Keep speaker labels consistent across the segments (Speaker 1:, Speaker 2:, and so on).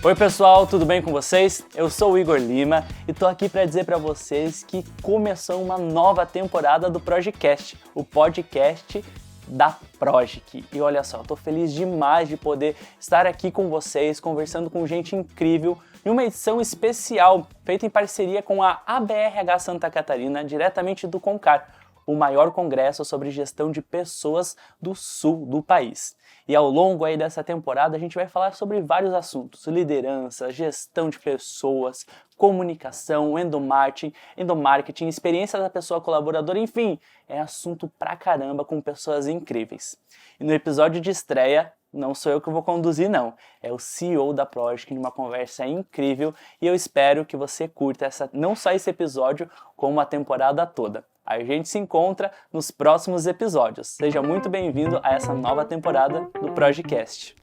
Speaker 1: Oi pessoal, tudo bem com vocês? Eu sou o Igor Lima e tô aqui para dizer para vocês que começou uma nova temporada do Projecast, o podcast da Projic. E olha só, tô feliz demais de poder estar aqui com vocês, conversando com gente incrível, em uma edição especial feita em parceria com a ABRH Santa Catarina, diretamente do CONCAR, o maior congresso sobre gestão de pessoas do sul do país. E ao longo aí dessa temporada a gente vai falar sobre vários assuntos: liderança, gestão de pessoas, comunicação, endomarketing, experiência da pessoa colaboradora, enfim, é assunto pra caramba com pessoas incríveis. E no episódio de estreia, não sou eu que vou conduzir não, é o CEO da Projic numa conversa incrível e eu espero que você curta não só esse episódio, como a temporada toda. A gente se encontra nos próximos episódios. Seja muito bem-vindo a essa nova temporada do Projecast.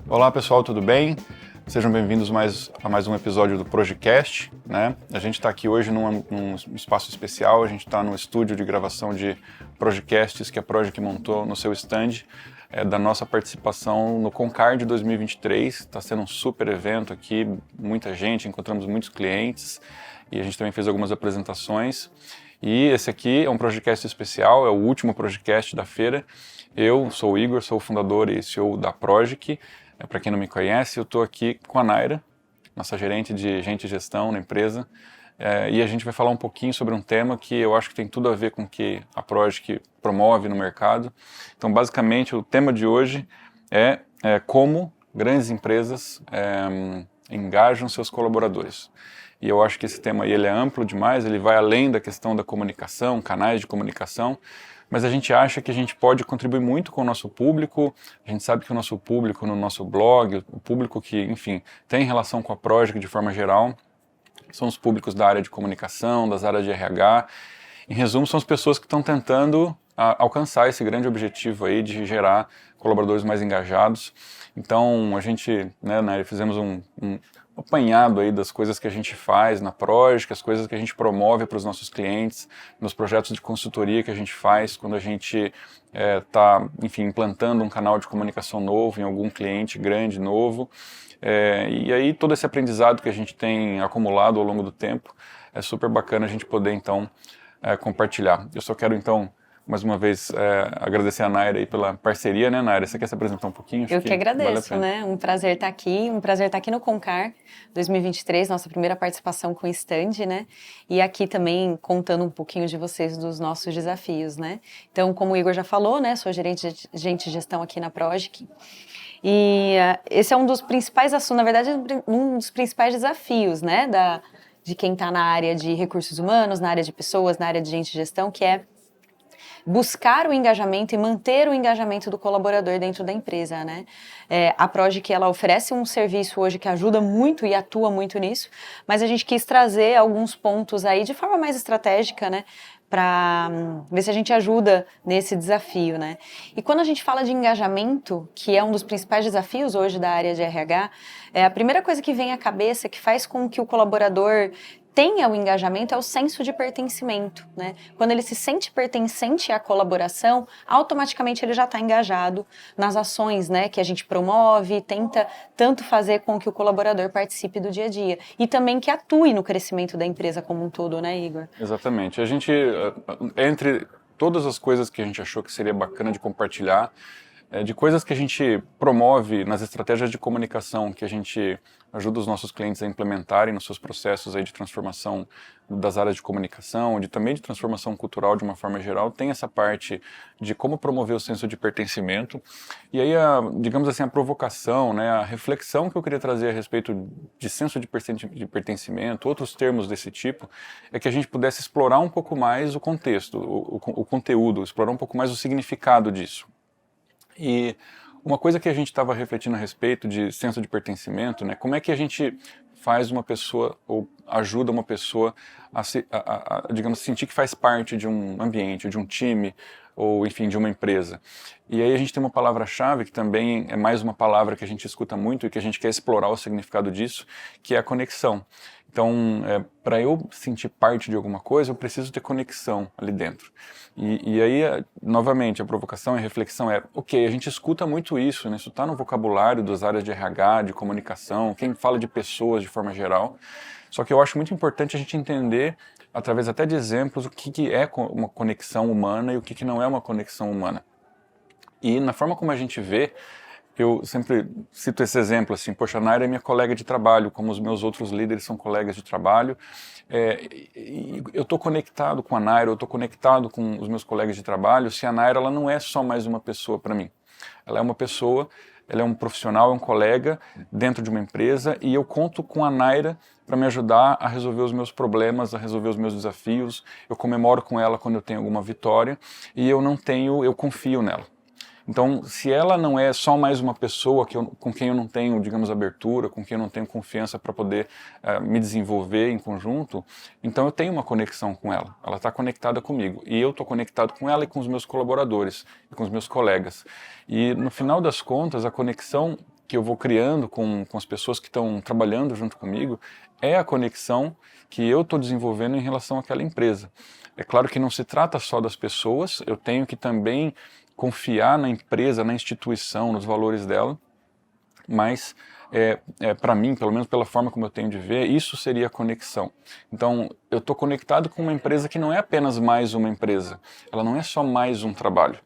Speaker 2: Olá pessoal, tudo bem? Sejam bem-vindos a mais um episódio do Projecast, né? A gente está aqui hoje num espaço especial, a gente está no estúdio de gravação de Projects que a Projic montou no seu stand, da nossa participação no CONCAR de 2023. Está sendo um super evento aqui, muita gente, encontramos muitos clientes e a gente também fez algumas apresentações. E esse aqui é um Projecast especial, é o último Projecast da feira. Eu sou o Igor, sou o fundador e CEO da Projic. Para quem não me conhece, eu estou aqui com a Naira, nossa gerente de gente e gestão na empresa, e a gente vai falar um pouquinho sobre um tema que eu acho que tem tudo a ver com o que a Projic promove no mercado. Então, basicamente, o tema de hoje é como grandes empresas engajam seus colaboradores. E eu acho que esse tema aí ele é amplo demais, ele vai além da questão da comunicação, canais de comunicação, mas a gente acha que a gente pode contribuir muito com o nosso público. A gente sabe que o nosso público no nosso blog, o público que, enfim, tem relação com a Projic de forma geral, são os públicos da área de comunicação, das áreas de RH. Em resumo, são as pessoas que estão tentando alcançar esse grande objetivo aí de gerar colaboradores mais engajados. Então, a gente, fizemos um apanhado aí das coisas que a gente faz na Projic, as coisas que a gente promove para os nossos clientes, nos projetos de consultoria que a gente faz quando a gente está, implantando um canal de comunicação novo em algum cliente grande, novo. E aí todo esse aprendizado que a gente tem acumulado ao longo do tempo é super bacana a gente poder então compartilhar. Eu só quero então mais uma vez agradecer a Naira aí pela parceria, né, Naira? Você quer se apresentar um pouquinho?
Speaker 3: Eu que agradeço, né? Um prazer estar aqui no CONCAR 2023, nossa primeira participação com o stand, né? E aqui também contando um pouquinho de vocês dos nossos desafios, né? Então, como o Igor já falou, né, sou gerente de gestão aqui na Projic. E esse é um dos principais assuntos, na verdade, um dos principais desafios, né, de quem está na área de recursos humanos, na área de pessoas, na área de gente de gestão, que é buscar o engajamento e manter o engajamento do colaborador dentro da empresa, né? A Projic, ela oferece um serviço hoje que ajuda muito e atua muito nisso, mas a gente quis trazer alguns pontos aí de forma mais estratégica, né? Para ver se a gente ajuda nesse desafio, né? E quando a gente fala de engajamento, que é um dos principais desafios hoje da área de RH, a primeira coisa que vem à cabeça, que faz com que o colaborador tenha o engajamento, é o senso de pertencimento, né? Quando ele se sente pertencente à colaboração, automaticamente ele já está engajado nas ações, né, que a gente promove, tenta tanto fazer com que o colaborador participe do dia a dia e também que atue no crescimento da empresa como um todo, né, Igor?
Speaker 2: Exatamente. A gente, entre todas as coisas que a gente achou que seria bacana de compartilhar, de coisas que a gente promove nas estratégias de comunicação que a gente ajuda os nossos clientes a implementarem nos seus processos aí de transformação das áreas de comunicação, também de transformação cultural de uma forma geral, tem essa parte de como promover o senso de pertencimento. E aí, digamos assim, a provocação, né, a reflexão que eu queria trazer a respeito de senso de pertencimento, outros termos desse tipo, é que a gente pudesse explorar um pouco mais o contexto, o conteúdo, explorar um pouco mais o significado disso. E uma coisa que a gente estava refletindo a respeito de senso de pertencimento, né, como é que a gente faz uma pessoa ou ajuda uma pessoa digamos, sentir que faz parte de um ambiente, de um time, ou enfim, de uma empresa. E aí a gente tem uma palavra-chave que também é mais uma palavra que a gente escuta muito e que a gente quer explorar o significado disso, que é a conexão. Então, para eu sentir parte de alguma coisa, eu preciso ter conexão ali dentro. E aí, novamente, a provocação e a reflexão ok, a gente escuta muito isso, né? Isso está no vocabulário das áreas de RH, de comunicação, quem fala de pessoas de forma geral. Só que eu acho muito importante a gente entender, através até de exemplos, o que é uma conexão humana e o que não é uma conexão humana. E na forma como a gente vê, eu sempre cito esse exemplo, assim, poxa, a Naira é minha colega de trabalho, como os meus outros líderes são colegas de trabalho, eu estou conectado com a Naira, eu estou conectado com os meus colegas de trabalho, se a Naira ela não é só mais uma pessoa para mim. Ela é uma pessoa, ela é um profissional, é um colega dentro de uma empresa e eu conto com a Naira para me ajudar a resolver os meus problemas, a resolver os meus desafios, eu comemoro com ela quando eu tenho alguma vitória e eu confio nela. Então, se ela não é só mais uma pessoa com quem eu não tenho, digamos, abertura, com quem eu não tenho confiança para poder me desenvolver em conjunto, então eu tenho uma conexão com ela. Ela está conectada comigo. E eu estou conectado com ela e com os meus colaboradores, e com os meus colegas. E, no final das contas, a conexão que eu vou criando com as pessoas que estão trabalhando junto comigo é a conexão que eu estou desenvolvendo em relação àquela empresa. É claro que não se trata só das pessoas, eu tenho que também confiar na empresa, na instituição, nos valores dela, mas para mim, pelo menos pela forma como eu tenho de ver, isso seria a conexão. Então, eu estou conectado com uma empresa que não é apenas mais uma empresa, ela não é só mais um trabalho.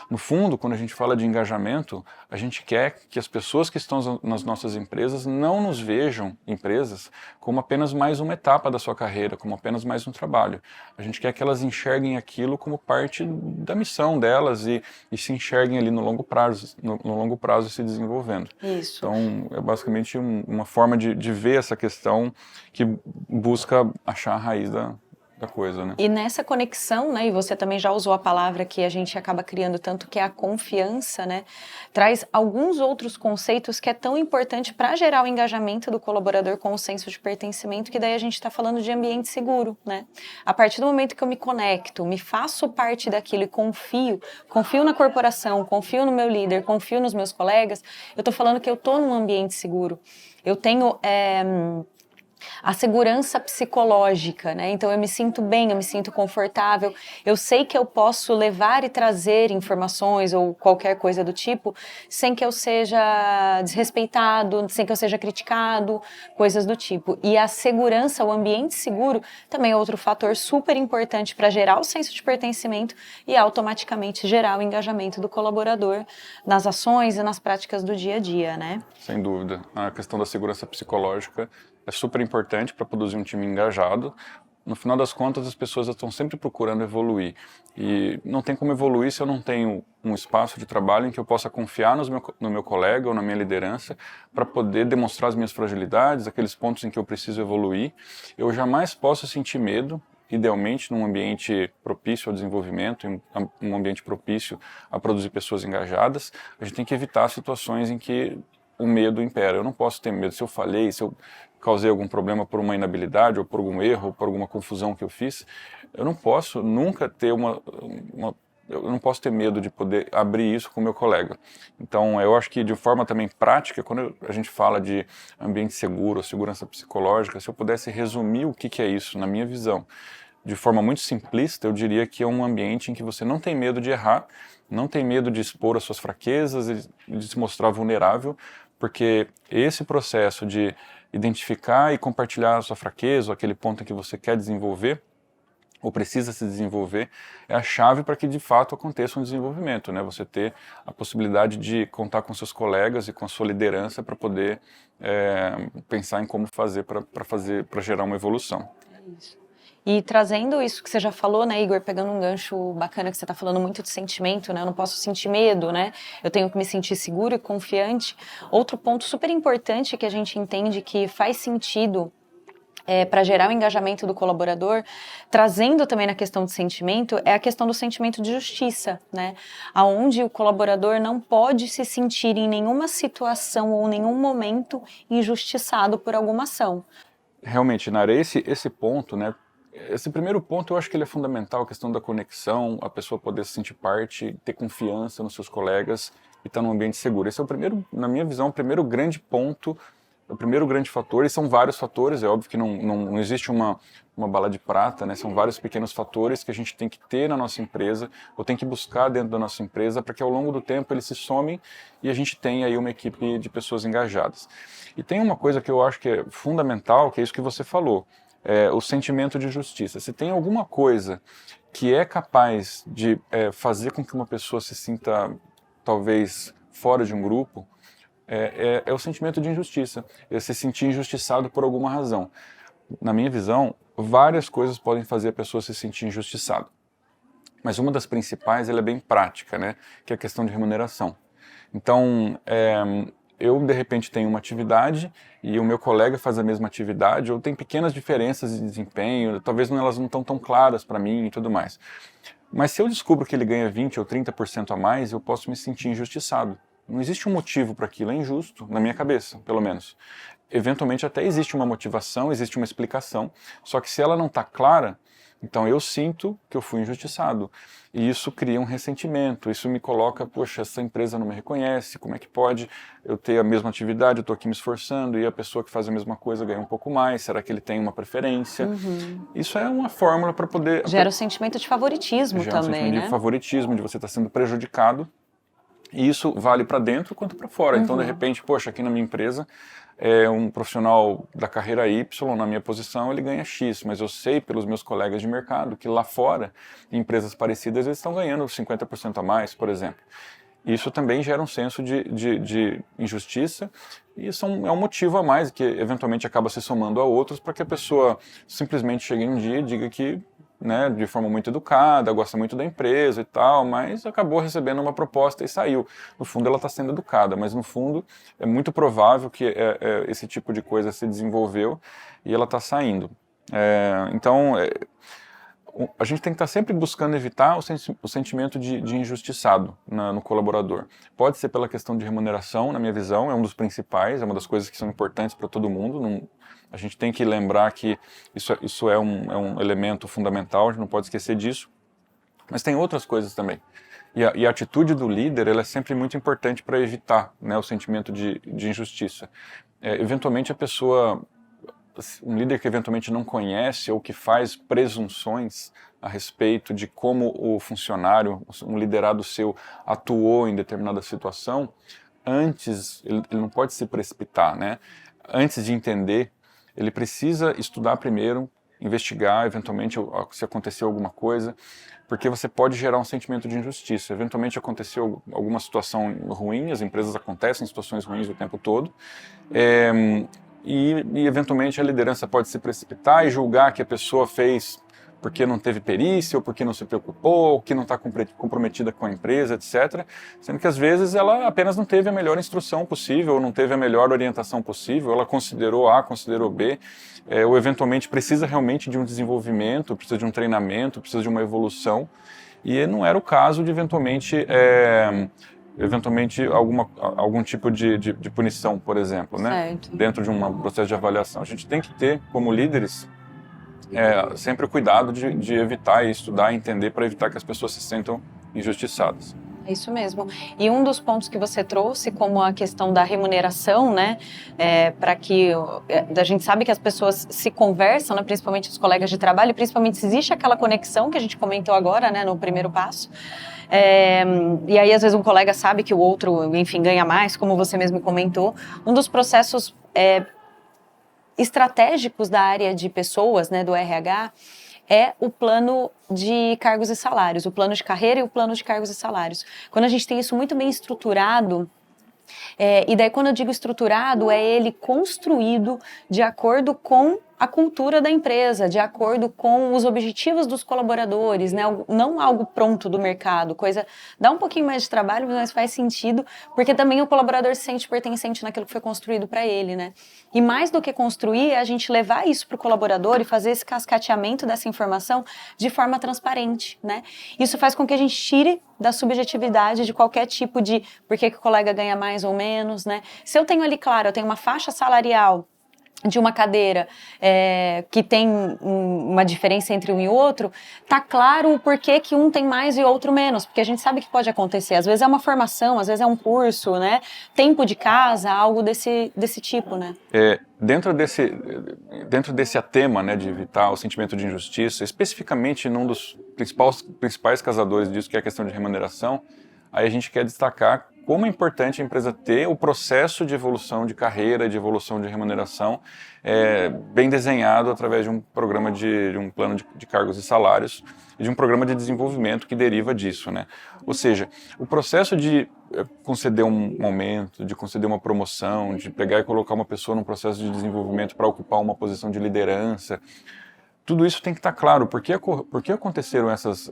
Speaker 2: No fundo, quando a gente fala de engajamento, a gente quer que as pessoas que estão nas nossas empresas não nos vejam, empresas, como apenas mais uma etapa da sua carreira, como apenas mais um trabalho. A gente quer que elas enxerguem aquilo como parte da missão delas e se enxerguem ali no longo prazo se desenvolvendo.
Speaker 3: Isso.
Speaker 2: Então, é basicamente uma forma de ver essa questão que busca achar a raiz da coisa, né?
Speaker 3: E nessa conexão, né, e você também já usou a palavra que a gente acaba criando tanto, que é a confiança, né, traz alguns outros conceitos que é tão importante para gerar o engajamento do colaborador com o senso de pertencimento, que daí a gente está falando de ambiente seguro, né? A partir do momento que eu me conecto, me faço parte daquilo e confio na corporação, confio no meu líder, confio nos meus colegas, eu estou falando que eu estou num ambiente seguro. Eu tenho a segurança psicológica, né? Então eu me sinto bem, eu me sinto confortável, eu sei que eu posso levar e trazer informações ou qualquer coisa do tipo sem que eu seja desrespeitado, sem que eu seja criticado, coisas do tipo. E a segurança, o ambiente seguro, também é outro fator super importante para gerar o senso de pertencimento e automaticamente gerar o engajamento do colaborador nas ações e nas práticas do dia a dia, né?
Speaker 2: Sem dúvida. A questão da segurança psicológica é super importante para produzir um time engajado. No final das contas, as pessoas estão sempre procurando evoluir. E não tem como evoluir se eu não tenho um espaço de trabalho em que eu possa confiar no meu colega ou na minha liderança para poder demonstrar as minhas fragilidades, aqueles pontos em que eu preciso evoluir. Eu jamais posso sentir medo, idealmente num ambiente propício ao desenvolvimento, em um ambiente propício a produzir pessoas engajadas. A gente tem que evitar situações em que o medo impera. Eu não posso ter medo. Se eu falhei, se eu causei algum problema por uma inabilidade ou por algum erro ou por alguma confusão que eu fiz, eu não posso nunca ter eu não posso ter medo de poder abrir isso com o meu colega. Então, eu acho que de forma também prática, quando a gente fala de ambiente seguro, segurança psicológica, se eu pudesse resumir o que é isso, na minha visão, de forma muito simplista, eu diria que é um ambiente em que você não tem medo de errar, não tem medo de expor as suas fraquezas e de se mostrar vulnerável, porque esse processo de identificar e compartilhar a sua fraqueza, ou aquele ponto em que você quer desenvolver, ou precisa se desenvolver, é a chave para que de fato aconteça um desenvolvimento, né? Você ter a possibilidade de contar com seus colegas e com a sua liderança para poder pensar em como fazer para gerar uma evolução.
Speaker 3: É isso. E trazendo isso que você já falou, né, Igor, pegando um gancho bacana que você está falando muito de sentimento, né, eu não posso sentir medo, né, eu tenho que me sentir seguro e confiante. Outro ponto super importante que a gente entende que faz sentido para gerar o engajamento do colaborador, trazendo também na questão de sentimento, é a questão do sentimento de justiça, né, aonde o colaborador não pode se sentir em nenhuma situação ou nenhum momento injustiçado por alguma ação.
Speaker 2: Realmente, Nara, esse ponto, né, esse primeiro ponto eu acho que ele é fundamental, a questão da conexão, a pessoa poder se sentir parte, ter confiança nos seus colegas e estar num ambiente seguro. Esse é o primeiro, na minha visão, o primeiro grande ponto o primeiro grande fator, e são vários fatores, é óbvio que não existe uma bala de prata, né? São vários pequenos fatores que a gente tem que ter na nossa empresa, ou tem que buscar dentro da nossa empresa, para que ao longo do tempo eles se somem e a gente tenha aí uma equipe de pessoas engajadas. E tem uma coisa que eu acho que é fundamental, que é isso que você falou, o sentimento de justiça. Se tem alguma coisa que é capaz de fazer com que uma pessoa se sinta, talvez, fora de um grupo, é o sentimento de injustiça, é se sentir injustiçado por alguma razão. Na minha visão, várias coisas podem fazer a pessoa se sentir injustiçada. Mas uma das principais, ela é bem prática, né? Que é a questão de remuneração. Então, eu de repente tenho uma atividade e o meu colega faz a mesma atividade, ou tem pequenas diferenças de desempenho, talvez elas não estão tão claras para mim e tudo mais. Mas se eu descubro que ele ganha 20% ou 30% a mais, eu posso me sentir injustiçado. Não existe um motivo para aquilo, é injusto, na minha cabeça, pelo menos. Eventualmente até existe uma motivação, existe uma explicação, só que se ela não está clara, então eu sinto que eu fui injustiçado. E isso cria um ressentimento, isso me coloca, poxa, essa empresa não me reconhece, como é que pode eu ter a mesma atividade, eu estou aqui me esforçando e a pessoa que faz a mesma coisa ganha um pouco mais, será que ele tem uma preferência? Isso é uma fórmula para poder...
Speaker 3: Gera o sentimento de favoritismo também, né? Gera um sentimento
Speaker 2: de favoritismo, de você estar sendo prejudicado. E isso vale para dentro quanto para fora. Então, de repente, poxa, aqui na minha empresa, um profissional da carreira Y, na minha posição, ele ganha X, mas eu sei pelos meus colegas de mercado que lá fora, em empresas parecidas, eles estão ganhando 50% a mais, por exemplo. Isso também gera um senso de injustiça e isso é um motivo a mais que eventualmente acaba se somando a outros para que a pessoa simplesmente chegue um dia e diga que, né, de forma muito educada, gosta muito da empresa e tal, mas acabou recebendo uma proposta e saiu. No fundo ela está sendo educada, mas no fundo é muito provável que esse tipo de coisa se desenvolveu e ela está saindo. Então a gente tem que estar sempre buscando evitar o sentimento de injustiçado no colaborador. Pode ser pela questão de remuneração, na minha visão, é um dos principais, é uma das coisas que são importantes para todo mundo. A gente tem que lembrar que isso é um elemento fundamental, a gente não pode esquecer disso. Mas tem outras coisas também. E a atitude do líder ela é sempre muito importante para evitar, né, o sentimento de injustiça. Eventualmente a pessoa... Um líder que eventualmente não conhece ou que faz presunções a respeito de como o funcionário, um liderado seu, atuou em determinada situação, antes, ele não pode se precipitar, né? Antes de entender, ele precisa estudar primeiro, investigar, eventualmente, se aconteceu alguma coisa, porque você pode gerar um sentimento de injustiça. Eventualmente aconteceu alguma situação ruim, as empresas acontecem situações ruins o tempo todo, e eventualmente a liderança pode se precipitar e julgar que a pessoa fez porque não teve perícia, ou porque não se preocupou, ou que não está comprometida com a empresa, etc. Sendo que às vezes ela apenas não teve a melhor instrução possível, ou não teve a melhor orientação possível, ela considerou A, considerou B, ou eventualmente precisa realmente de um desenvolvimento, precisa de um treinamento, precisa de uma evolução, e não era o caso de eventualmente algum tipo de punição, por exemplo, né? Dentro de um processo de avaliação. A gente tem que ter, como líderes, sempre o cuidado de evitar e estudar e entender para evitar que as pessoas se sintam injustiçadas.
Speaker 3: É isso mesmo. E um dos pontos que você trouxe, como a questão da remuneração, né, para que a gente sabe que as pessoas se conversam, né, principalmente os colegas de trabalho, principalmente se existe aquela conexão que a gente comentou agora, né, no primeiro passo. E aí, às vezes, um colega sabe que o outro, enfim, ganha mais, como você mesmo comentou. Um dos processos estratégicos da área de pessoas, né, do RH, é o plano de cargos e salários, o plano de carreira e o plano de cargos e salários. Quando a gente tem isso muito bem estruturado, e daí quando eu digo estruturado, é ele construído de acordo com a cultura da empresa, de acordo com os objetivos dos colaboradores, né? Não algo pronto do mercado, coisa dá um pouquinho mais de trabalho, mas faz sentido, porque também o colaborador se sente pertencente naquilo que foi construído para ele, né? E mais do que construir, é a gente levar isso para o colaborador e fazer esse cascateamento dessa informação de forma transparente, né? Isso faz com que a gente tire da subjetividade de qualquer tipo de por que o colega ganha mais ou menos, né? Se eu tenho ali, claro, eu tenho uma faixa salarial de uma cadeira que tem uma diferença entre um e outro, tá claro o porquê que um tem mais e outro menos, porque a gente sabe que pode acontecer, às vezes é uma formação, às vezes é um curso, né, tempo de casa, algo desse tipo, né.
Speaker 2: Dentro desse tema, né, de evitar o sentimento de injustiça, especificamente num dos principais causadores disso, que é a questão de remuneração, aí a gente quer destacar como é importante a empresa ter o processo de evolução de carreira, de evolução de remuneração bem desenhado através de um programa de um plano de cargos e salários e de um programa de desenvolvimento que deriva disso, né? Ou seja, o processo de conceder um aumento, de conceder uma promoção, de pegar e colocar uma pessoa num processo de desenvolvimento para ocupar uma posição de liderança, tudo isso tem que estar claro. Por que aconteceram essas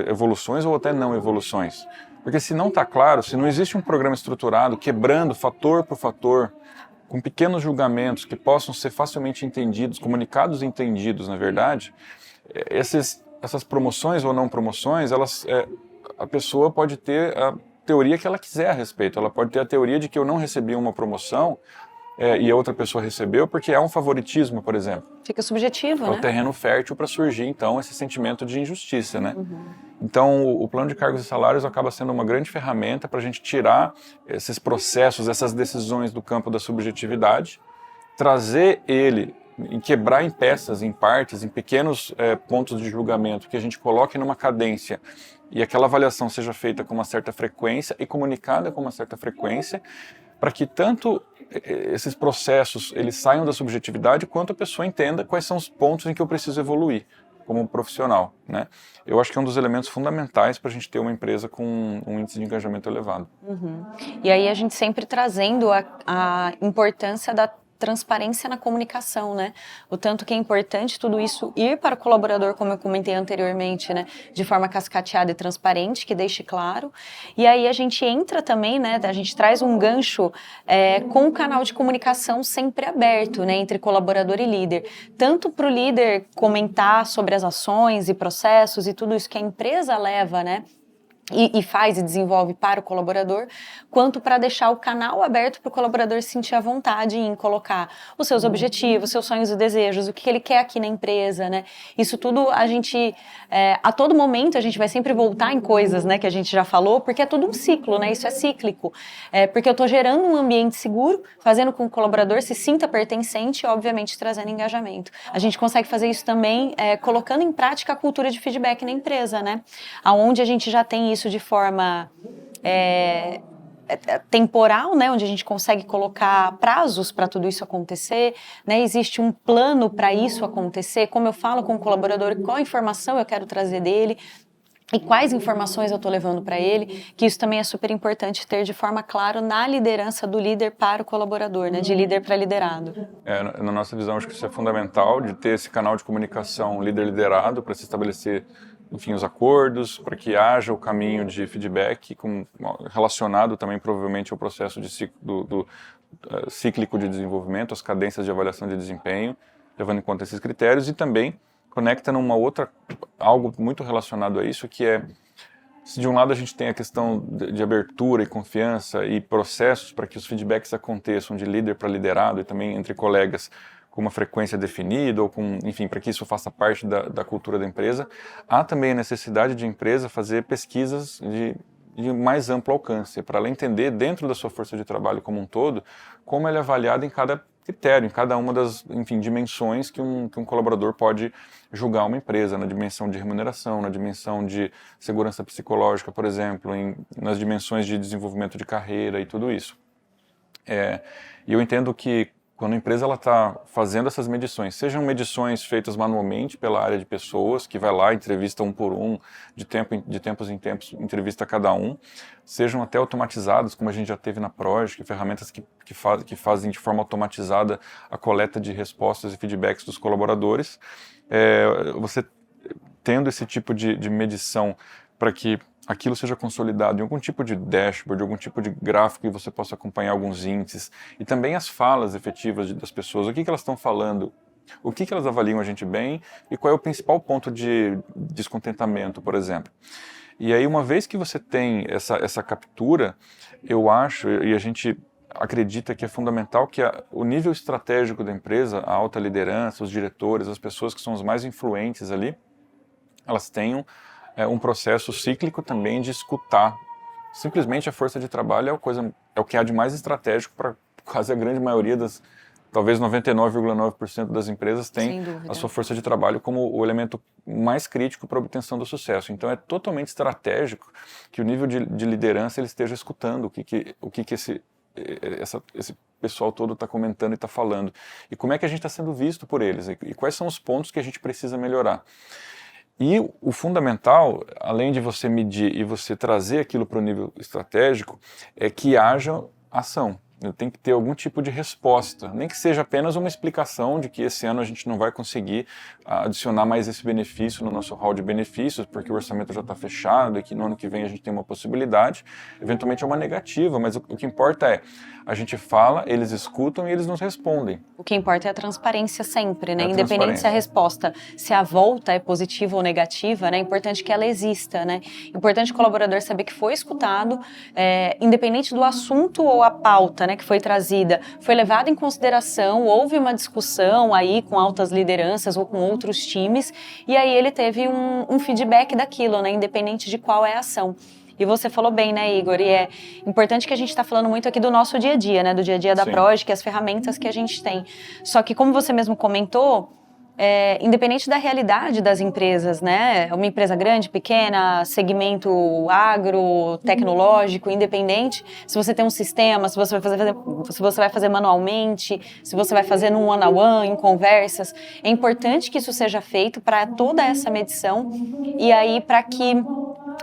Speaker 2: evoluções ou até não evoluções? Porque se não está claro, se não existe um programa estruturado, quebrando fator por fator, com pequenos julgamentos que possam ser facilmente entendidos, comunicados e entendidos, na verdade, essas promoções ou não promoções, a pessoa pode ter a teoria que ela quiser a respeito. Ela pode ter a teoria de que eu não recebi uma promoção e a outra pessoa recebeu porque há um favoritismo, por exemplo.
Speaker 3: Fica subjetivo, né?
Speaker 2: É o terreno fértil para surgir, então, esse sentimento de injustiça, né? Então, o plano de cargos e salários acaba sendo uma grande ferramenta para a gente tirar esses processos, essas decisões do campo da subjetividade, trazer ele e quebrar em peças, em partes, em pequenos pontos de julgamento, que a gente coloque numa cadência e aquela avaliação seja feita com uma certa frequência e comunicada com uma certa frequência, para que tanto esses processos eles saiam da subjetividade, quanto a pessoa entenda quais são os pontos em que eu preciso evoluir como profissional, né? Eu acho que é um dos elementos fundamentais para a gente ter uma empresa com um índice de engajamento elevado.
Speaker 3: E aí a gente sempre trazendo a importância da transparência na comunicação, né? O tanto que é importante tudo isso ir para o colaborador, como eu comentei anteriormente, né? De forma cascateada e transparente, que deixe claro. E aí a gente entra também, né? A gente traz um gancho com o canal de comunicação sempre aberto, né? Entre colaborador e líder. Tanto para o líder comentar sobre as ações e processos e tudo isso que a empresa leva, né? E faz e desenvolve para o colaborador, quanto para deixar o canal aberto para o colaborador sentir a vontade em colocar os seus objetivos, seus sonhos e desejos, o que ele quer aqui na empresa, né? Isso tudo a gente, a todo momento a gente vai sempre voltar em coisas, né, que a gente já falou, porque é tudo um ciclo, né? Isso é cíclico. Porque eu estou gerando um ambiente seguro, fazendo com que o colaborador se sinta pertencente e, obviamente, trazendo engajamento. A gente consegue fazer isso também colocando em prática a cultura de feedback na empresa, né? Onde a gente já tem isso de forma temporal, né, onde a gente consegue colocar prazos para tudo isso acontecer, né, existe um plano para isso acontecer, como eu falo com o colaborador, qual informação eu quero trazer dele e quais informações eu estou levando para ele, que isso também é super importante ter de forma clara na liderança do líder para o colaborador, né, de líder para liderado.
Speaker 2: Na nossa visão, acho que isso é fundamental, de ter esse canal de comunicação líder-liderado para se estabelecer, enfim, os acordos, para que haja o caminho de feedback relacionado também provavelmente ao processo cíclico de desenvolvimento, as cadências de avaliação de desempenho, levando em conta esses critérios, e também conecta numa outra, algo muito relacionado a isso, que é, se de um lado a gente tem a questão de abertura e confiança e processos para que os feedbacks aconteçam de líder para liderado e também entre colegas, com uma frequência definida, ou com, enfim, para que isso faça parte da cultura da empresa, há também a necessidade de a empresa fazer pesquisas de mais amplo alcance, para ela entender, dentro da sua força de trabalho como um todo, como ela é avaliada em cada critério, em cada uma das, enfim, dimensões que um colaborador pode julgar uma empresa, na dimensão de remuneração, na dimensão de segurança psicológica, por exemplo, nas dimensões de desenvolvimento de carreira e tudo isso. E eu entendo que quando a empresa está fazendo essas medições, sejam medições feitas manualmente pela área de pessoas, que vai lá, entrevista um por um, de tempos em tempos, entrevista cada um, sejam até automatizadas, como a gente já teve na Progic, ferramentas que fazem de forma automatizada a coleta de respostas e feedbacks dos colaboradores, você tendo esse tipo de medição para que aquilo seja consolidado em algum tipo de dashboard, algum tipo de gráfico que você possa acompanhar alguns índices, e também as falas efetivas das pessoas, o que elas estão falando, o que elas avaliam a gente bem e qual é o principal ponto de descontentamento, por exemplo. E aí, uma vez que você tem essa captura, eu acho, e a gente acredita que é fundamental que o nível estratégico da empresa, a alta liderança, os diretores, as pessoas que são os mais influentes ali, elas tenham um processo cíclico também de escutar. Simplesmente a força de trabalho é o que há de mais estratégico para quase a grande maioria talvez 99,9% das empresas tem a sua força de trabalho como o elemento mais crítico para a obtenção do sucesso. Então é totalmente estratégico que o nível de liderança ele esteja escutando o que esse pessoal todo está comentando e está falando. E como é que a gente está sendo visto por eles e quais são os pontos que a gente precisa melhorar. E o fundamental, além de você medir e você trazer aquilo para o nível estratégico, é que haja ação. Tem que ter algum tipo de resposta, nem que seja apenas uma explicação de que esse ano a gente não vai conseguir adicionar mais esse benefício no nosso hall de benefícios, porque o orçamento já está fechado e que no ano que vem a gente tem uma possibilidade. Eventualmente é uma negativa, mas o que importa é, a gente fala, eles escutam e eles nos respondem.
Speaker 3: O que importa é a transparência sempre, né? Independente se a resposta, se a volta é positiva ou negativa, né? É importante que ela exista, né? É importante o colaborador saber que foi escutado, independente do assunto ou a pauta, né, que foi trazida, foi levada em consideração, houve uma discussão aí com altas lideranças ou com outros times, e aí ele teve um feedback daquilo, né? Independente de qual é a ação. E você falou bem, né, Igor? E é importante que a gente está falando muito aqui do nosso dia a dia, né? Do dia a dia da Progic, as ferramentas que a gente tem. Só que, como você mesmo comentou, independente da realidade das empresas, né? Uma empresa grande, pequena, segmento agro, tecnológico, independente, se você tem um sistema, se você vai fazer manualmente, se você vai fazer num one-on-one, em conversas, é importante que isso seja feito para toda essa medição e aí para que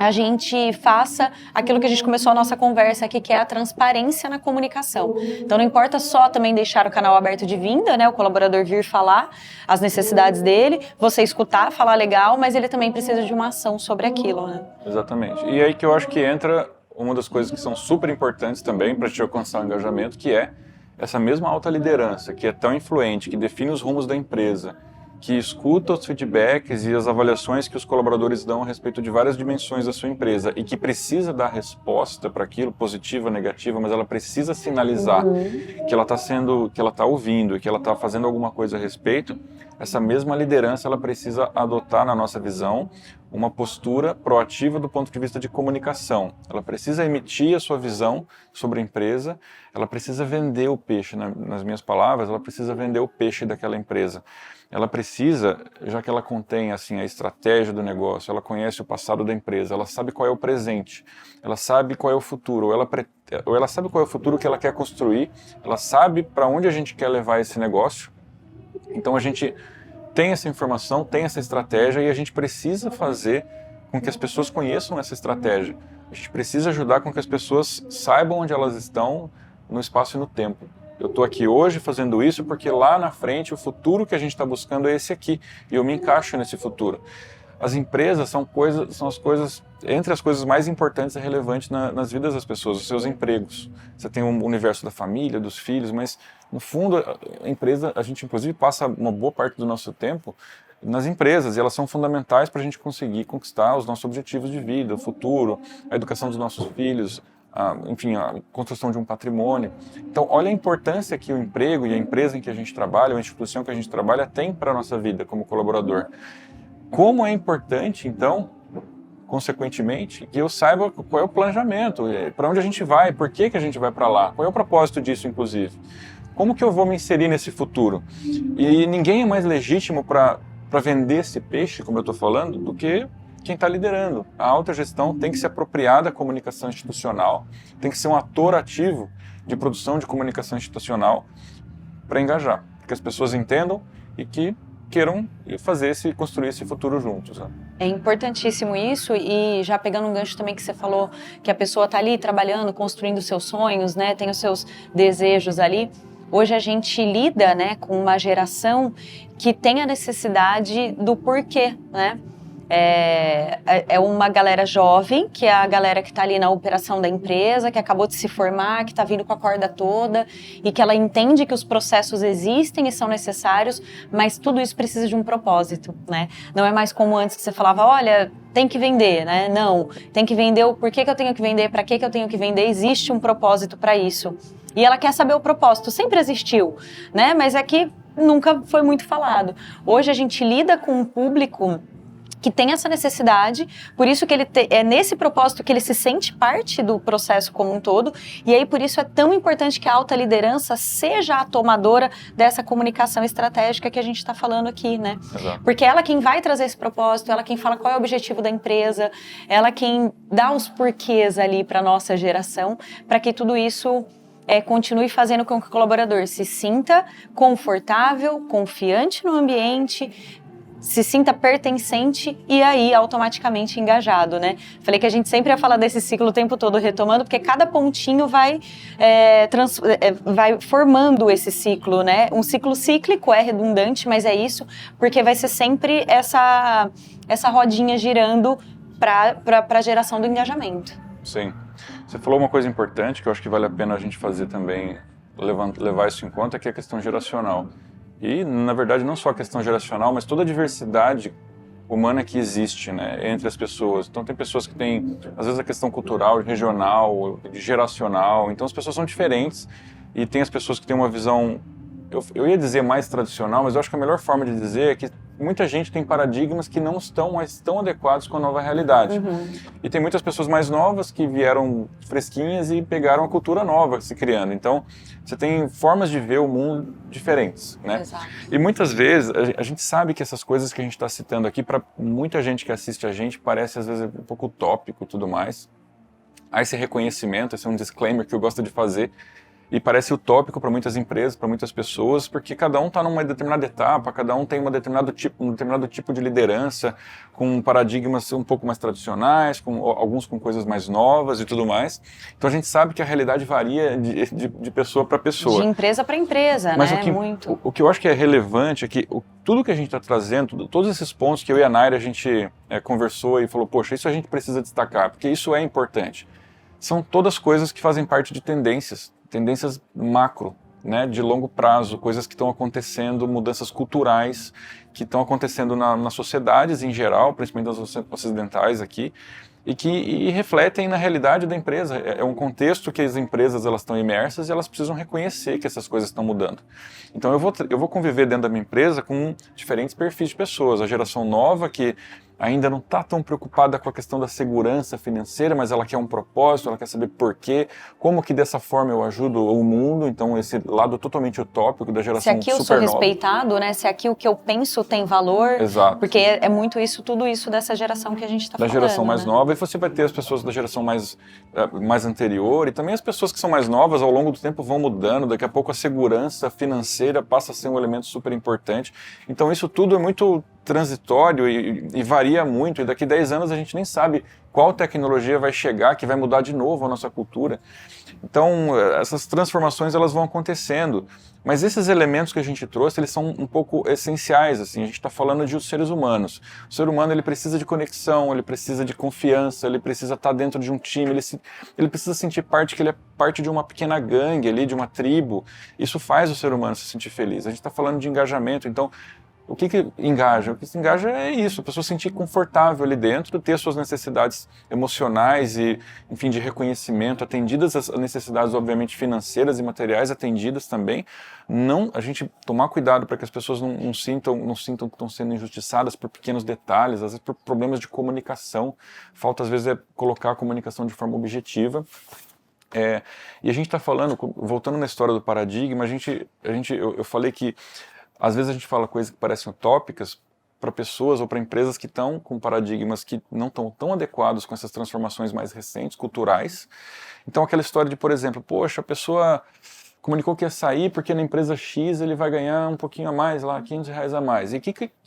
Speaker 3: a gente faça aquilo que a gente começou a nossa conversa aqui, que é a transparência na comunicação. Então não importa só também deixar o canal aberto de vinda, né, o colaborador vir falar as necessidades dele, você escutar, falar legal, mas ele também precisa de uma ação sobre aquilo, né?
Speaker 2: Exatamente. E aí que eu acho que entra uma das coisas que são super importantes também para te alcançar o engajamento, que é essa mesma alta liderança, que é tão influente, que define os rumos da empresa, que escuta os feedbacks e as avaliações que os colaboradores dão a respeito de várias dimensões da sua empresa e que precisa dar resposta para aquilo, positiva ou negativa, mas ela precisa sinalizar que ela está ouvindo e que ela está fazendo alguma coisa a respeito. Essa mesma liderança ela precisa adotar, na nossa visão, uma postura proativa do ponto de vista de comunicação. Ela precisa emitir a sua visão sobre a empresa, ela precisa vender o peixe, nas minhas palavras, ela precisa vender o peixe daquela empresa. Ela precisa, já que ela contém assim, a estratégia do negócio, ela conhece o passado da empresa, ela sabe qual é o presente, ela sabe qual é o futuro, ou ela sabe qual é o futuro que ela quer construir, ela sabe para onde a gente quer levar esse negócio. Então a gente tem essa informação, tem essa estratégia e a gente precisa fazer com que as pessoas conheçam essa estratégia. A gente precisa ajudar com que as pessoas saibam onde elas estão no espaço e no tempo. Eu estou aqui hoje fazendo isso porque lá na frente o futuro que a gente está buscando é esse aqui e eu me encaixo nesse futuro. As empresas são as coisas, entre as coisas mais importantes e relevantes nas vidas das pessoas, os seus empregos. Você tem um universo da família, dos filhos, mas no fundo a empresa, a gente inclusive passa uma boa parte do nosso tempo nas empresas e elas são fundamentais para a gente conseguir conquistar os nossos objetivos de vida, o futuro, a educação dos nossos filhos, enfim, a construção de um patrimônio. Então, olha a importância que o emprego e a empresa em que a gente trabalha, a instituição que a gente trabalha tem para a nossa vida como colaborador. Como é importante, então, consequentemente, que eu saiba qual é o planejamento, para onde a gente vai, por que a gente vai para lá, qual é o propósito disso, inclusive. Como que eu vou me inserir nesse futuro? E ninguém é mais legítimo para vender esse peixe, como eu estou falando, do que quem está liderando. A alta gestão tem que se apropriar da comunicação institucional, tem que ser um ator ativo de produção de comunicação institucional para engajar, que as pessoas entendam e que queiram construir esse futuro juntos. Né?
Speaker 3: É importantíssimo isso e já pegando um gancho também que você falou que a pessoa está ali trabalhando, construindo seus sonhos, né, tem os seus desejos ali. Hoje a gente lida, né, com uma geração que tem a necessidade do porquê, né? É uma galera jovem, que é a galera que está ali na operação da empresa, que acabou de se formar, que está vindo com a corda toda e que ela entende que os processos existem e são necessários, mas tudo isso precisa de um propósito, né? Não é mais como antes que você falava, olha, tem que vender, né? Não, tem que vender o porquê que eu tenho que vender, para que eu tenho que vender, existe um propósito para isso. e ela quer saber o propósito. Sempre existiu, né? Mas é que nunca foi muito falado. Hoje a gente lida com um público que tem essa necessidade, por isso que é nesse propósito que ele se sente parte do processo como um todo, e aí por isso é tão importante que a alta liderança seja a tomadora dessa comunicação estratégica que a gente está falando aqui, né?
Speaker 2: Exato.
Speaker 3: Porque ela quem vai trazer esse propósito, ela quem fala qual é o objetivo da empresa, ela quem dá os porquês ali para nossa geração, para que tudo isso continue fazendo com que o colaborador se sinta confortável, confiante no ambiente, se sinta pertencente e aí automaticamente engajado, né? Falei que a gente sempre ia falar desse ciclo o tempo todo retomando, porque cada pontinho vai formando esse ciclo, né? Um ciclo cíclico é redundante, mas é isso, porque vai ser sempre essa rodinha girando para a geração do engajamento.
Speaker 2: Sim. Você falou uma coisa importante que eu acho que vale a pena a gente fazer também, levar isso em conta, que é a questão geracional. E, na verdade, não só a questão geracional, mas toda a diversidade humana que existe, né, entre as pessoas. Então, tem pessoas que têm, às vezes, a questão cultural, regional, geracional. Então, as pessoas são diferentes e tem as pessoas que têm uma visão, eu ia dizer mais tradicional, mas eu acho que a melhor forma de dizer é que muita gente tem paradigmas que não estão mais tão adequados com a nova realidade. E tem muitas pessoas mais novas que vieram fresquinhas e pegaram a cultura nova se criando. Então, você tem formas de ver o mundo diferentes, né?
Speaker 3: Exato.
Speaker 2: E muitas vezes, a gente sabe que essas coisas que a gente está citando aqui, para muita gente que assiste a gente, parece às vezes um pouco utópico e tudo mais. Há esse reconhecimento, esse é um disclaimer que eu gosto de fazer, e parece utópico para muitas empresas, para muitas pessoas, porque cada um está numa determinada etapa, cada um tem um determinado tipo de liderança, com paradigmas um pouco mais tradicionais, alguns com coisas mais novas e tudo mais. Então a gente sabe que a realidade varia de pessoa para pessoa.
Speaker 3: De empresa para empresa,
Speaker 2: mas
Speaker 3: né? Muito.
Speaker 2: O que eu acho que é relevante é que tudo que a gente está trazendo, todos esses pontos que eu e a Naira a gente conversou e falou, poxa, isso a gente precisa destacar, porque isso é importante. São todas coisas que fazem parte de tendências macro, né, de longo prazo, coisas que estão acontecendo, mudanças culturais que estão acontecendo nas sociedades em geral, principalmente as ocidentais aqui, e que refletem na realidade da empresa. É um contexto que as empresas elas estão imersas e elas precisam reconhecer que essas coisas estão mudando. Então eu vou conviver dentro da minha empresa com diferentes perfis de pessoas. A geração nova que ainda não está tão preocupada com a questão da segurança financeira, mas ela quer um propósito, ela quer saber por quê, como que dessa forma eu ajudo o mundo, então esse lado totalmente utópico da geração super nova.
Speaker 3: Se aqui eu sou respeitado, né? Se aqui o que eu penso tem valor.
Speaker 2: Exato.
Speaker 3: Porque é muito isso, tudo isso dessa geração que a gente está falando.
Speaker 2: Da geração mais
Speaker 3: né?
Speaker 2: nova, e você vai ter as pessoas da geração mais anterior, e também as pessoas que são mais novas, ao longo do tempo vão mudando, daqui a pouco a segurança financeira passa a ser um elemento super importante. Então isso tudo é muito transitório e varia muito, e daqui 10 anos a gente nem sabe qual tecnologia vai chegar que vai mudar de novo a nossa cultura. Então essas transformações elas vão acontecendo, mas esses elementos que a gente trouxe, eles são um pouco essenciais, assim. A gente está falando de os seres humanos. O ser humano ele precisa de conexão, ele precisa de confiança, ele precisa estar dentro de um time, ele precisa sentir que ele é parte de uma pequena gangue ali, de uma tribo. Isso faz o ser humano se sentir feliz. A gente está falando de engajamento, então o que engaja? O que se engaja é isso, a pessoa se sentir confortável ali dentro, ter suas necessidades emocionais e, enfim, de reconhecimento atendidas, as necessidades, obviamente, financeiras e materiais atendidas também. Não, a gente tomar cuidado para que as pessoas não sintam que estão sendo injustiçadas por pequenos detalhes, às vezes por problemas de comunicação. Falta, às vezes, colocar a comunicação de forma objetiva. E a gente está falando, voltando na história do paradigma, eu falei que às vezes a gente fala coisas que parecem utópicas para pessoas ou para empresas que estão com paradigmas que não estão tão adequados com essas transformações mais recentes, culturais. Então aquela história de, por exemplo, poxa, a pessoa comunicou que ia sair porque na empresa X ele vai ganhar um pouquinho a mais, lá, R$500 a mais. E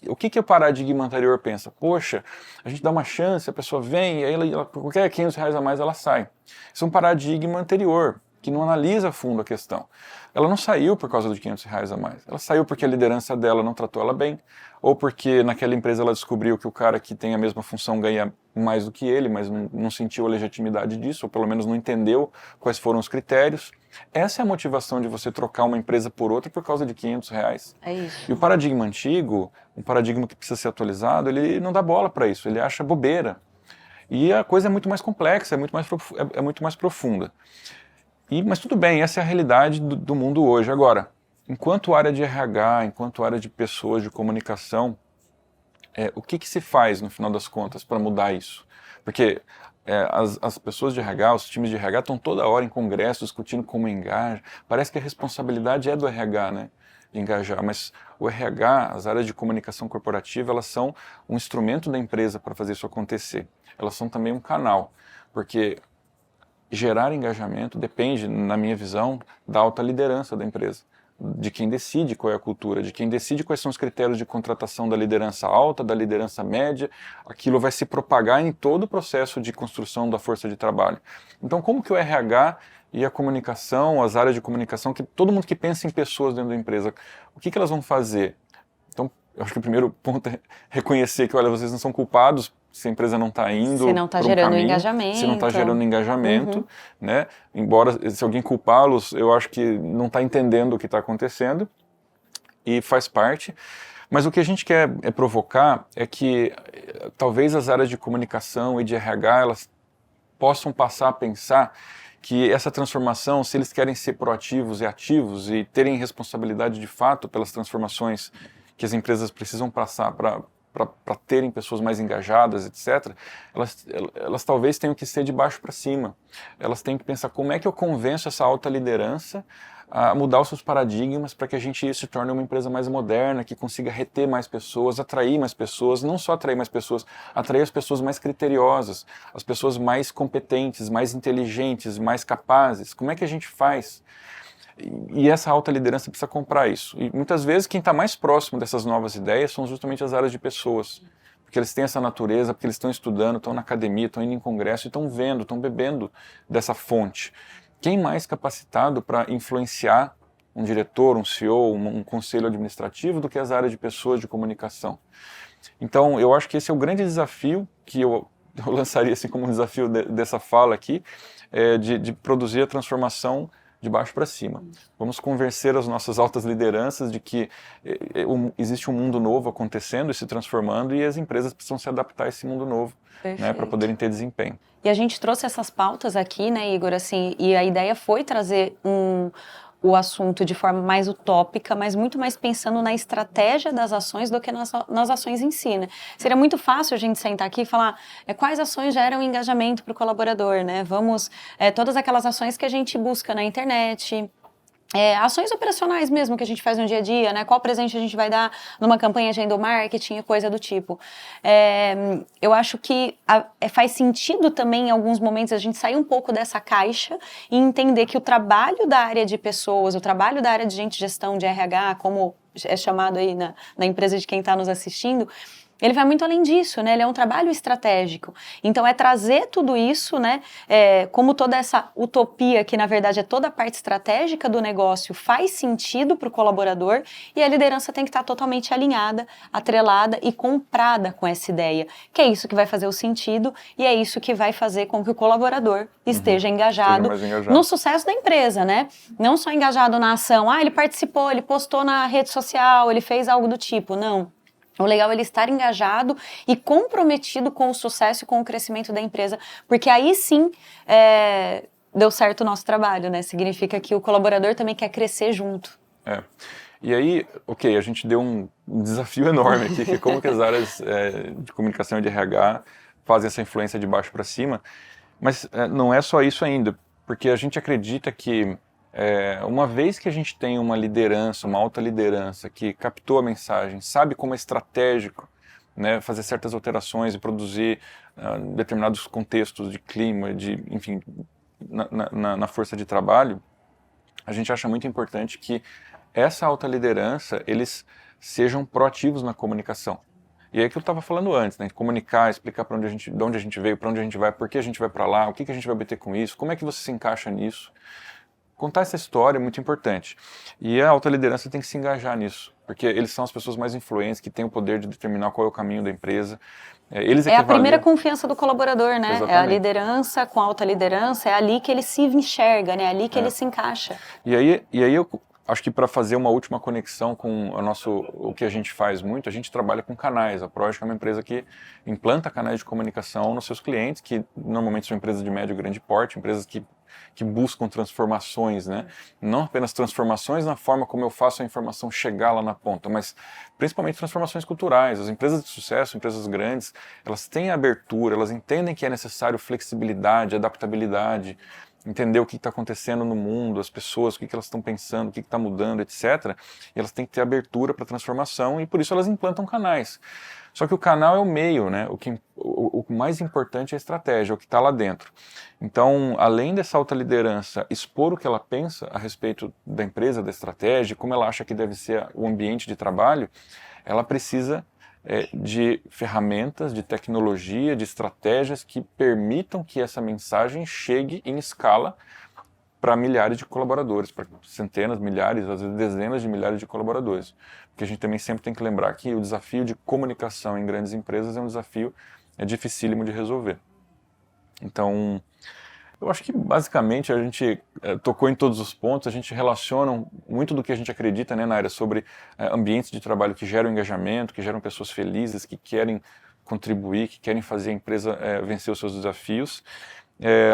Speaker 2: o que o paradigma anterior pensa? Poxa, a gente dá uma chance, a pessoa vem e aí ela qualquer R$500 a mais ela sai. Isso é um paradigma anterior, que não analisa a fundo a questão. Ela não saiu por causa de R$500 a mais. Ela saiu porque a liderança dela não tratou ela bem, ou porque naquela empresa ela descobriu que o cara que tem a mesma função ganha mais do que ele, mas não sentiu a legitimidade disso, ou pelo menos não entendeu quais foram os critérios. Essa é a motivação de você trocar uma empresa por outra por causa de R$500.
Speaker 3: É isso.
Speaker 2: E o paradigma antigo, um paradigma que precisa ser atualizado, ele não dá bola para isso, ele acha bobeira. E a coisa é muito mais complexa, é muito mais profunda. Mas tudo bem, essa é a realidade do mundo hoje. Agora, enquanto área de RH, enquanto área de pessoas, de comunicação, o que se faz, no final das contas, para mudar isso? Porque as pessoas de RH, os times de RH estão toda hora em congresso discutindo como engajar. Parece que a responsabilidade é do RH, né, de engajar, mas o RH, as áreas de comunicação corporativa, elas são um instrumento da empresa para fazer isso acontecer. Elas são também um canal, porque gerar engajamento depende, na minha visão, da alta liderança da empresa, de quem decide qual é a cultura, de quem decide quais são os critérios de contratação da liderança alta, da liderança média. Aquilo vai se propagar em todo o processo de construção da força de trabalho. Então, como que o RH e a comunicação, as áreas de comunicação, que todo mundo que pensa em pessoas dentro da empresa, o que elas vão fazer? Então, eu acho que o primeiro ponto é reconhecer que, olha, vocês não são culpados se a empresa não está indo
Speaker 3: se não está
Speaker 2: por um
Speaker 3: gerando
Speaker 2: caminho,
Speaker 3: engajamento.
Speaker 2: se não está gerando engajamento, né? Embora, se alguém culpá-los, eu acho que não está entendendo o que está acontecendo e faz parte. Mas o que a gente quer provocar é que talvez as áreas de comunicação e de RH, elas possam passar a pensar que essa transformação, se eles querem ser proativos e ativos e terem responsabilidade de fato pelas transformações que as empresas precisam passar para terem pessoas mais engajadas, etc., elas talvez tenham que ser de baixo para cima. Elas têm que pensar como é que eu convenço essa alta liderança a mudar os seus paradigmas para que a gente se torne uma empresa mais moderna, que consiga reter mais pessoas, atrair mais pessoas, não só atrair mais pessoas, atrair as pessoas mais criteriosas, as pessoas mais competentes, mais inteligentes, mais capazes. Como é que a gente faz? E essa alta liderança precisa comprar isso. E muitas vezes quem está mais próximo dessas novas ideias são justamente as áreas de pessoas. Porque eles têm essa natureza, porque eles estão estudando, estão na academia, estão indo em congresso, estão vendo, estão bebendo dessa fonte. Quem mais capacitado para influenciar um diretor, um CEO, um conselho administrativo do que as áreas de pessoas de comunicação? Então, eu acho que esse é o grande desafio que eu lançaria assim como um desafio dessa fala aqui, de produzir a transformação de baixo para cima. Vamos convencer as nossas altas lideranças de que existe um mundo novo acontecendo e se transformando e as empresas precisam se adaptar a esse mundo novo, né, para poderem ter desempenho.
Speaker 3: E a gente trouxe essas pautas aqui, né, Igor, assim, e a ideia foi trazer o assunto de forma mais utópica, mas muito mais pensando na estratégia das ações do que nas ações em si, né? Seria muito fácil a gente sentar aqui e falar quais ações geram engajamento para o colaborador, né? Todas aquelas ações que a gente busca na internet, ações operacionais mesmo que a gente faz no dia a dia, né? Qual presente a gente vai dar numa campanha de endomarketing e coisa do tipo. Eu acho que faz sentido também em alguns momentos a gente sair um pouco dessa caixa e entender que o trabalho da área de pessoas, o trabalho da área de gente de gestão de RH, como é chamado aí na empresa de quem está nos assistindo, ele vai muito além disso, né? Ele é um trabalho estratégico. Então, trazer tudo isso, né? Como toda essa utopia, que na verdade é toda a parte estratégica do negócio, faz sentido para o colaborador e a liderança tem que estar totalmente alinhada, atrelada e comprada com essa ideia. Que é isso que vai fazer o sentido e é isso que vai fazer com que o colaborador esteja engajado no sucesso da empresa, né? Não só engajado na ação, ele participou, ele postou na rede social, ele fez algo do tipo, não. O legal é ele estar engajado e comprometido com o sucesso e com o crescimento da empresa, porque aí sim deu certo o nosso trabalho, né? Significa que o colaborador também quer crescer junto.
Speaker 2: E aí, a gente deu um desafio enorme aqui, que é como que as áreas de comunicação e de RH fazem essa influência de baixo para cima, mas não é só isso ainda, porque a gente acredita que uma vez que a gente tem uma liderança, uma alta liderança que captou a mensagem, sabe como é estratégico, né, fazer certas alterações e produzir determinados contextos de clima, enfim, na força de trabalho, a gente acha muito importante que essa alta liderança, eles sejam proativos na comunicação. E é que eu estava falando antes, né? Comunicar, explicar de onde a gente veio, para onde a gente vai, por que a gente vai para lá, o que a gente vai obter com isso, como é que você se encaixa nisso. Contar essa história é muito importante. E a alta liderança tem que se engajar nisso, porque eles são as pessoas mais influentes, que têm o poder de determinar qual é o caminho da empresa.
Speaker 3: A primeira confiança do colaborador, né?
Speaker 2: Exatamente.
Speaker 3: É a liderança com a alta liderança, é ali que ele se enxerga, né? É ali que ele se encaixa.
Speaker 2: E aí eu acho que para fazer uma última conexão com o que a gente faz muito, a gente trabalha com canais. A Progic é uma empresa que implanta canais de comunicação nos seus clientes, que normalmente são empresas de médio e grande porte, empresas que que buscam transformações, né? Não apenas transformações na forma como eu faço a informação chegar lá na ponta, mas principalmente transformações culturais. As empresas de sucesso, empresas grandes, elas têm abertura, elas entendem que é necessário flexibilidade, adaptabilidade, entender o que está acontecendo no mundo, as pessoas, o que elas estão pensando, o que está mudando, etc. E elas têm que ter abertura para transformação e por isso elas implantam canais. Só que o canal é o meio, né? O mais importante é a estratégia, o que está lá dentro. Então, além dessa alta liderança expor o que ela pensa a respeito da empresa, da estratégia, como ela acha que deve ser o ambiente de trabalho, ela precisa de ferramentas, de tecnologia, de estratégias que permitam que essa mensagem chegue em escala para milhares de colaboradores, para centenas, milhares, às vezes dezenas de milhares de colaboradores. Porque a gente também sempre tem que lembrar que o desafio de comunicação em grandes empresas é um desafio dificílimo de resolver. Então, eu acho que basicamente a gente tocou em todos os pontos, a gente relaciona muito do que a gente acredita, né, na área sobre ambientes de trabalho que geram engajamento, que geram pessoas felizes, que querem contribuir, que querem fazer a empresa vencer os seus desafios.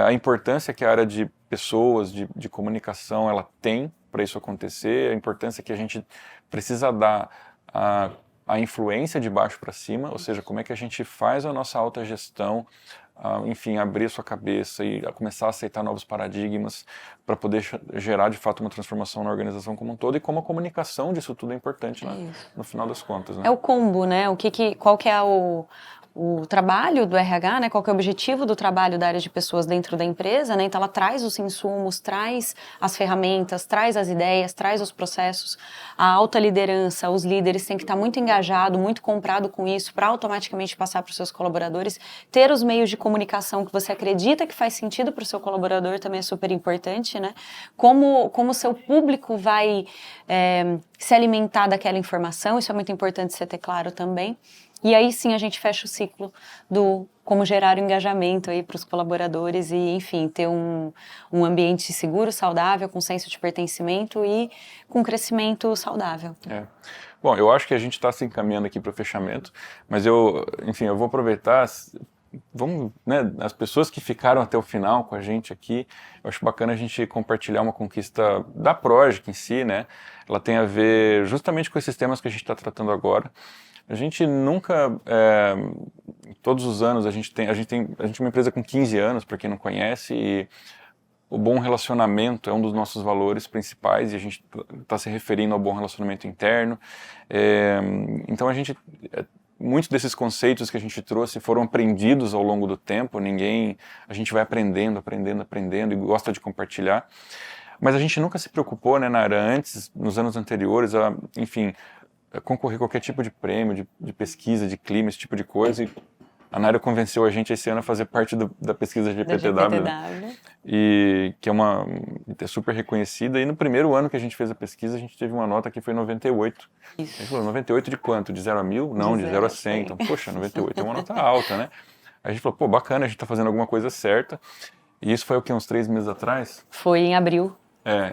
Speaker 2: A importância que a área de pessoas, de comunicação, ela tem para isso acontecer, a importância que a gente precisa dar a influência de baixo para cima, ou seja, como é que a gente faz a nossa autogestão, enfim, abrir sua cabeça e começar a aceitar novos paradigmas para poder gerar de fato uma transformação na organização como um todo e como a comunicação disso tudo é importante no final das contas. Né?
Speaker 3: É o combo, né? Qual que é o trabalho do RH, né? Qual que é o objetivo do trabalho da área de pessoas dentro da empresa, né? Então ela traz os insumos, traz as ferramentas, traz as ideias, traz os processos. A alta liderança, os líderes têm que estar muito engajados, muito comprado com isso para automaticamente passar para os seus colaboradores. Ter os meios de comunicação que você acredita que faz sentido para o seu colaborador também é super importante, né? Como o seu público vai se alimentar daquela informação, isso é muito importante você ter claro também. E aí sim a gente fecha o ciclo do como gerar o engajamento aí para os colaboradores e, enfim, ter um ambiente seguro, saudável, com senso de pertencimento e com crescimento saudável.
Speaker 2: Bom, eu acho que a gente está se encaminhando aqui para o fechamento, mas eu vou aproveitar, né, as pessoas que ficaram até o final com a gente aqui, eu acho bacana a gente compartilhar uma conquista da Progic em si, né? Ela tem a ver justamente com esses temas que a gente está tratando agora. A gente nunca, todos os anos, a gente é uma empresa com 15 anos, para quem não conhece, e o bom relacionamento é um dos nossos valores principais, e a gente está se referindo ao bom relacionamento interno. Então muitos desses conceitos que a gente trouxe foram aprendidos ao longo do tempo, a gente vai aprendendo e gosta de compartilhar. Mas a gente nunca se preocupou, né, nos anos anteriores, concorrer a qualquer tipo de prêmio, de pesquisa, de clima, esse tipo de coisa. E a Naira convenceu a gente esse ano a fazer parte da pesquisa GPTW, né? E que é super reconhecida. E no primeiro ano que a gente fez a pesquisa, a gente teve uma nota que foi 98. Isso. A gente falou, 98 de quanto? De 0 a 1000? Não, de 0 a 100. Então, poxa, 98 é uma nota alta, né? A gente falou, pô, bacana, a gente tá fazendo alguma coisa certa. E isso foi o quê? Uns 3 meses atrás?
Speaker 3: Foi em abril.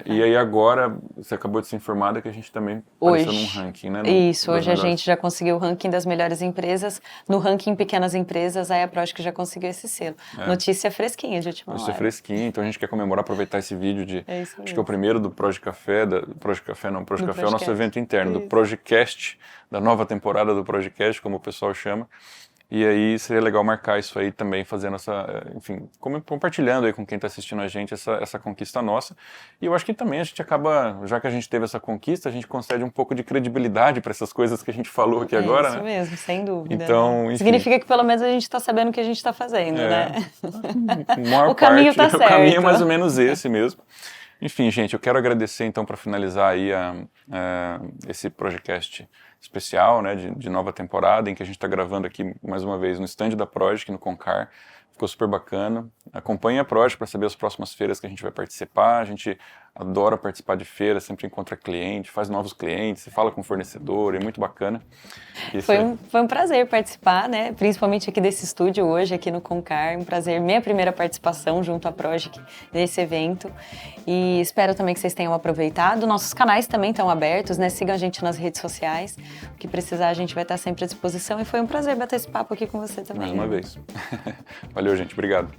Speaker 2: E aí agora, você acabou de ser informada que a gente também apareceu num ranking, né?
Speaker 3: Hoje a gente já conseguiu o ranking das melhores empresas. No ranking Pequenas Empresas, a Progic já conseguiu esse selo. Notícia fresquinha de última hora.
Speaker 2: Notícia fresquinha, então a gente quer comemorar, aproveitar esse vídeo acho que é o primeiro do Progic Café, Progic Café é o nosso evento interno, do Progicast, da nova temporada do Progicast, como o pessoal chama. E aí seria legal marcar isso aí também, fazendo compartilhando aí com quem está assistindo a gente essa conquista nossa. E eu acho que também a gente acaba, já que a gente teve essa conquista, a gente concede um pouco de credibilidade para essas coisas que a gente falou aqui agora, né?
Speaker 3: Isso mesmo, sem dúvida.
Speaker 2: Então,
Speaker 3: né? Significa que pelo menos a gente está sabendo o que a gente está fazendo, né?
Speaker 2: O
Speaker 3: caminho está certo.
Speaker 2: O caminho é mais ou menos esse mesmo. Enfim, gente, eu quero agradecer então para finalizar aí esse podcast especial, né, de nova temporada, em que a gente está gravando aqui mais uma vez no stand da Progic, no Concar. Ficou super bacana. Acompanhe a Progic para saber as próximas feiras que a gente vai participar. A gente adora participar de feiras, sempre encontra cliente, faz novos clientes, fala com o fornecedor, é muito bacana.
Speaker 3: Foi um prazer participar, né? Principalmente aqui desse estúdio hoje, aqui no Concar. Um prazer, minha primeira participação junto à Progic nesse evento. E espero também que vocês tenham aproveitado. Nossos canais também estão abertos, né? Sigam a gente nas redes sociais. O que precisar, a gente vai estar sempre à disposição. E foi um prazer bater esse papo aqui com você também.
Speaker 2: Mais uma vez. Valeu, gente. Obrigado.